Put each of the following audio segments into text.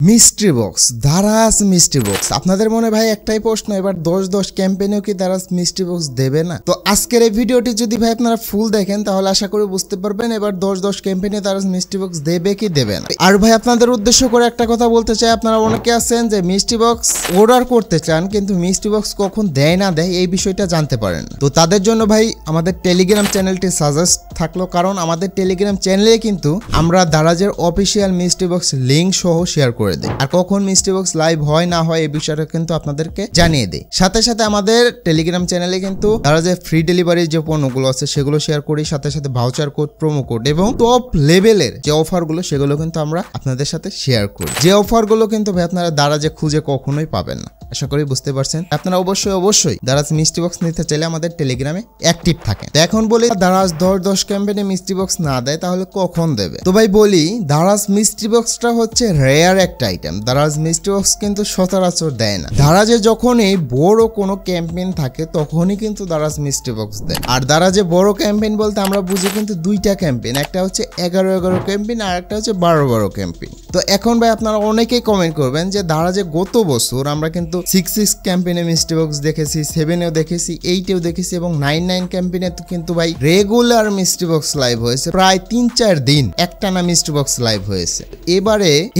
Mystery box, Daraz mystery box. আপনাদের মনে ভাই একটাই প্রশ্ন, এবার 10-10 ক্যাম্পেইনেও কি দারাজ মিস্ট্রি বক্স দেবে না? তো আজকের এই ভিডিওটি যদি ভাই আপনারা ফুল দেখেন তাহলে আশা করি বুঝতে পারবেন এবার 10-10 ক্যাম্পেইনে দারাজ মিস্ট্রি বক্স দেবে কি দেবে না। আর ভাই আপনাদের উদ্দেশ্য করে একটা কথা বলতে চাই, আপনারা অনেকে আছেন যে মিস্ট্রি বক্স অর্ডার করতে চান কিন্তু মিস্ট্রি বক্স কখন দেয় না দেয় এই বিষয়টা জানতে পারেন। তো তাদের জন্য ভাই আমাদের টেলিগ্রাম চ্যানেলটি সাজেস্ট থাকলো, কারণ আমাদের টেলিগ্রাম চ্যানেলে কিন্তু আমরা দারাজের অফিসিয়াল মিস্ট্রি বক্স লিঙ্ক সহ শেয়ার করে দেই, আর কখন মিস্ট্রি বক্স লাইভ হয় না হয় এই বিষয়টা কিন্তু আপনাদেরকে জানিয়ে দেই। সাথে সাথে আমাদের টেলিগ্রাম চ্যানেলে কিন্তু দারাজের ফ্রি ডেলিভারির যে পণ্যগুলো আছে সেগুলো শেয়ার করি, সাথে সাথে ভাউচার কোড, প্রোমো কোড এবং টপ লেভেলের যে অফারগুলো সেগুলো কিন্তু আমরা আপনাদের সাথে শেয়ার করি। যে অফারগুলো কিন্তু ভাই আপনারা দারাজে খুঁজে কখনোই পাবেন না। আশা করি বুঝতে পারছেন। আপনারা অবশ্যই দারাজ মিস্ট্রি বক্স নিতে চাইলে আমাদের টেলিগ্রামে অ্যাক্টিভ থাকেন। তো এখন বলি দারাজ 10-10 ক্যাম্পেইনে মিস্ট্রি বক্স না দেয় তাহলে কখন দেবে? তো ভাই বলি, দারাজ মিস্ট্রি বক্সটা হচ্ছে রেয়ার একটা আইটেম। দারাজ মিস্ট্রি বক্স কিন্তু সচরাচর দেয় না। দারাজে যখনই বড় কোনো ক্যাম্পেইন থাকে তখনই কিন্তু দারাজ মিস্ট্রি বক্স দেয়। আর দারাজে বড় ক্যাম্পেইন বলতে আমরা বুঝি কিন্তু দুইটা ক্যাম্পেইন, একটা হচ্ছে 11-11 ক্যাম্পেইন আর একটা হচ্ছে 12-12 ক্যাম্পেইন। তো এখন ভাই আপনারা অনেকেই কমেন্ট করবেন যে দারাজে গত বছর আমরা কিন্তু 6-6 ক্যাম্পেইনে মিস্ট্রি বক্স দেখেছি, 7-এও দেখেছি, 8-এও দেখেছি এবং 9-9 ক্যাম্পেইনে তো কিন্তু ভাই রেগুলার মিস্ট্রি বক্স লাইভ হয়েছে, প্রায় 3-4 দিন একটানা মিস্ট্রি বক্স লাইভ হয়েছে।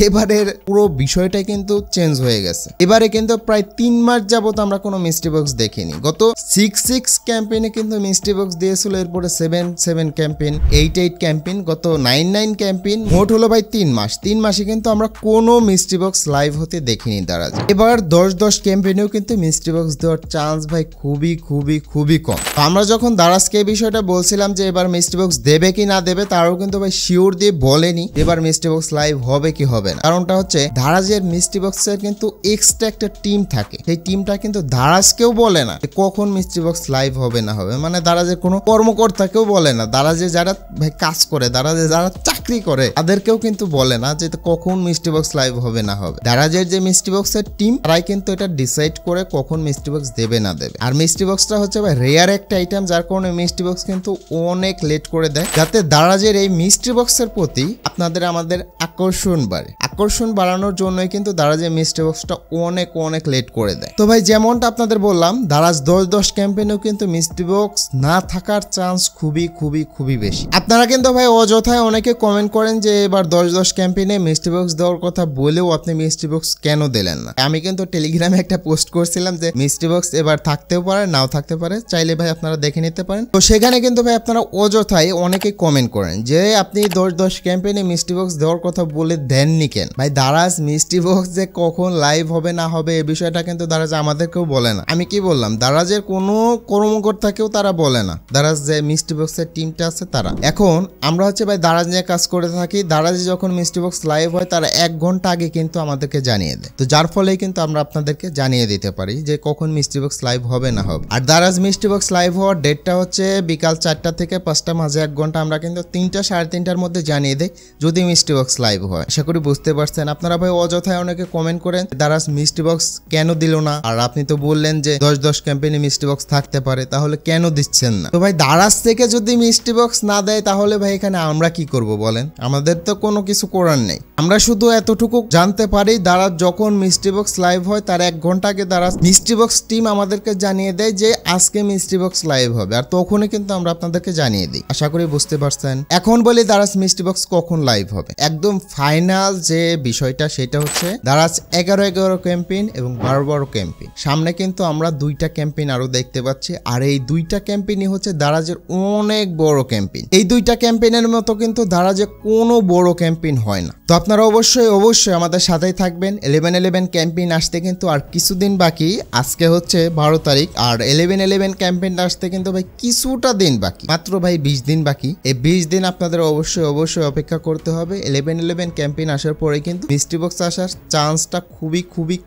এবারের পুরো বিষয়টাই কিন্তু চেঞ্জ হয়ে গেছে। এবারে কিন্তু প্রায় 3 মাস যাবত আমরা কোনো মিস্ট্রি বক্স দেখিনি। গত 6-6 ক্যাম্পেইনে কিন্তু মিস্ট্রি বক্স দিয়েছিল, এরপরে 7-7 ক্যাম্পেইন, 8-8 ক্যাম্পেইন, গত 9-9 ক্যাম্পেইন, মোট হলো ভাই 3 মাস। 3 মাসে কিন্তু আমরা কোনো মিস্ট্রি বক্স লাইভ হতে দেখিনি দারাজ। এবার 10-10 ক্যাম্পেইনেও কিন্তু মিস্ট্রি বক্স দেওয়ার চান্স ভাই খুবই কম। আমরা যখন দারাজকে এই বিষয়টা বলছিলাম যে এবার মিস্ট্রি বক্স দেবে কি না দেবে, তারও কিন্তু ভাই শিওর দিয়ে বলেনি এবার মিস্ট্রি বক্স লাইভ হবে কি হবে না। কারণটা হচ্ছে দারাজের মিস্ট্রি বক্সের কিন্তু এক্সট্রা একটা টিম থাকে, সেই টিমটা কিন্তু দারাজকেও বলে না কখন মিস্ট্রি বক্স লাইভ হবে না হবে, মানে দারাজের কোনো কর্মকর্তাকেও বলে না, দারাজে যারা ভাই কাজ করে, দারাজে যারা চাকরি করে তাদেরকেও কিন্তু বলে না যে কখন মিস্ট্রি বক্স লাইভ হবে না হবে। দারাজের যে মিস্ট্রি বক্সের টিম তারাই কিন্তু এটা ডিসাইড করে কখন মিস্ট্রি বক্স দেবে না দেবে। আর মিস্ট্রি বক্সটা হচ্ছে ভাই রেয়ার একটা আইটেম, যার কারণে মিস্ট্রি বক্স কিন্তু অনেক লেট করে দেয়, যাতে দারাজের এই মিস্ট্রি বক্সের প্রতি আমাদের আকর্ষণ বাড়ানোর জন্যই কিন্তু দারাজের মিস্ট্রি বক্সটা অনেক লেট করে দেয়। তো ভাই যেমনটা আপনাদের বললাম, দারাজ 10-10 ক্যাম্পেইনেও কিন্তু মিস্ট্রি বক্স না থাকার চান্স খুবই বেশি। আপনারা কিন্তু ভাই অযথায় অনেকে কমেন্ট করেন যে এবার 10-10 ক্যাম্পেইনে মিস্ট্রি বক্স দেওয়ার কথা বলেও আপনি মিস্ট্রি বক্স কেন দিলেন না। আমি কিন্তু টেলিগ্রামে একটা পোস্ট করছিলাম যে মিস্ট্রি বক্স এবার থাকতেও পারে নাও থাকতে পারে, চাইলে ভাই আপনারা দেখে নিতে পারেন। তো সেখানে কিন্তু ভাই আপনারা অযথায় অনেকে কমেন্ট করেন যে আপনি 10-10 ক্যাম্পেইনে মিস্ট্রি বক্স দেওয়ার কথা বলে দেননি কেন। ভাই দারাজ মিস্ট্রি বক্স যে কখন লাইভ হবে না হবে এই বিষয়টা কিন্তু দারাজ আমাদেরকেও বলে না। আমি কি বললাম, দারাজের কোনো কর্মকর্তাকেও তারা বলে না, দারাজ যে মিস্ট্রি বক্সের টিমটা আছে তারা। এখন আমরা হচ্ছে ভাই দারাজ নিয়ে কাজ করে থাকি, দারাজে যখন মিস্ট্রি বক্স লাইভ হয় তারা 1 ঘন্টা আগে কিন্তু আমাদেরকে জানিয়ে দেয়। তো যার ফলে কিন্তু আমরা আপনাদেরকে জানিয়ে দিতে পারি যে কখন মিস্ট্রি বক্স লাইভ হবে না হবে। আর দারাজ মিস্ট্রি বক্স লাইভ হওয়ার ডেটটা হচ্ছে বিকাল 4টা থেকে 5টা মাঝে 1 ঘন্টা আমরা কিন্তু 3টা 3:30টার মধ্যে জানিয়ে দেয় যদি মিস্ট্রি বক্স লাইভ হয়। আশা করি বুঝতে পারছেন। আপনারা ভাই অযথায় অনেকে কমেন্ট করেন দারাজ মিস্ট্রি বক্স কেন দিল না, আর আপনি তো বললেন যে 10-10 ক্যাম্পেইনে মিস্ট্রি বক্স থাকতে পারে, তাহলে কেন দিচ্ছেন না? তো ভাই দারাজ থেকে যদি মিস্ট্রি বক্স না দেয় তাহলে ভাই এখানে আমরা কি করব বলেন? আমাদের তো কোনো কিছু করার নেই। আমরা শুধু এতটুকু জানতে পারি দারাজ যখন মিস্ট্রি বক্স লাইভ হয় তার 1 ঘন্টা আগে দারাজ মিস্ট্রি বক্স টিম আমাদেরকে জানিয়ে দেয় যে আজকে মিস্ট্রি বক্স লাইভ হবে, আর তখনই কিন্তু আমরা আপনাদেরকে জানিয়ে দিই। আশা করি বুঝতে পারছেন। এখন বলি দারাজ মিস্ট্রি বক্স কখন লাইভ হবে। একদম ফাইনাল যে বিষয়টা সেটা হচ্ছে দারাজ 11-11 ক্যাম্পেইন এবং 12-12 ক্যাম্পেইন। সামনে কিন্তু আমরা 2টা ক্যাম্পেইন আরো দেখতে পাচ্ছি, আর এই 2টা ক্যাম্পেইনই হচ্ছে দারাজের অনেক বড় ক্যাম্পেইন। এই 2টা ক্যাম্পেইনের মতো কিন্তু দারাজে কোনো বড় ক্যাম্পেইন হয় না। তো আপনারা অবশ্যই আমাদের সাথেই থাকবেন। 11-11 ক্যাম্পেইন আসতে কিন্তু আর কিছুদিন বাকি। আজকে হচ্ছে 12 তারিখ, আর 11-11 ক্যাম্পেইন আসতে কিন্তু ভাই কিছুটা দিন বাকি, মাত্র ভাই 20 দিন বাকি। এই 20 দিন আপনাদের অবশ্যই অপেক্ষা করতে হবে। 11-11 ক্যাম্পেইন আসার পরে কিন্তু মিস্ট্রি বক্স আসার চান্সটা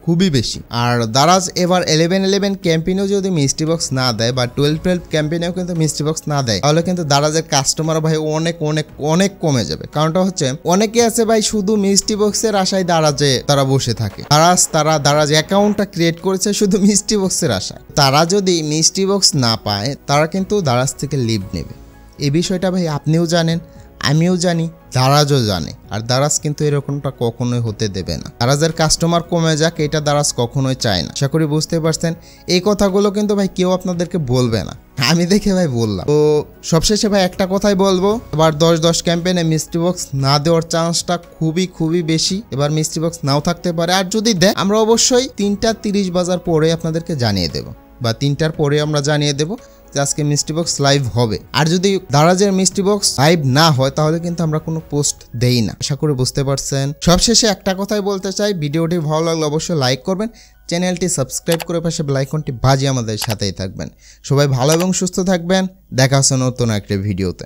খুবই বেশি। আর দারাজ এবার 11-11 ক্যাম্পেইনেও যদি মিস্ট্রি বক্স না দেয় বা 12-12 ক্যাম্পেইনেও কিন্তু মিস্ট্রি বক্স না দেয় তাহলে কিন্তু দারাজের কাস্টমার ভাই অনেক কমে যাবে। কারণটা হচ্ছে অনেকে আছে ভাই শুধু মিস্ট্রি বক্সের আশায় দারাজে তারা বসে থাকে। দারাজ অ্যাকাউন্টটা ক্রিয়েট করেছে শুধু মিস্ট্রি বক্সের আশায়। তারা যদি মিস্ট্রি বক্স না পায় তারা কিন্তু দারাজ থেকে লিভ নেবে। এই বিষয়টা ভাই আপনিও জানেন, আমিও জানি, দারাজও জানে। আর দারাজ কিন্তু এরকমটা কখনোই হতে দেবে না। দারাজের কাস্টমার কমে যাক, এটা দারাজ কখনোই চায় না। আশা করি বুঝতে পারছেন। এই কথাগুলো কিন্তু ভাই কেউ আপনাদেরকে বলবে না, আমি দেখে ভাই বললাম। তো সবশেষে ভাই একটা কথাই বলবো, এবার 10-10 ক্যাম্পেইনে মিস্ট্রি বক্স না দেওয়ার চান্সটা খুবই বেশি। এবার মিস্ট্রি বক্স নাও থাকতে পারে, আর যদি দেয় আমরা অবশ্যই 3:30 বাজার পরে আপনাদেরকে জানিয়ে দেব, বা 3টার পরে আমরা জানিয়ে দেব যে আজকে মিস্ট্রি বক্স লাইভ হবে। আর যদি দারাজের মিস্ট্রি বক্স লাইভ না হয় তাহলে কিন্তু আমরা কোনো পোস্ট দেই না। আশা করি বুঝতে পারছেন। সবশেষে একটা কথাই বলতে চাই, ভিডিওটি ভালো লাগলে অবশ্যই লাইক করবেন, চ্যানেলটি সাবস্ক্রাইব করে পাশে বেল আইকনটি বাজিয়ে আমাদের সাথেই থাকবেন। সবাই ভালো এবং সুস্থ থাকবেন। দেখা হচ্ছে নতুন একটা ভিডিওতে।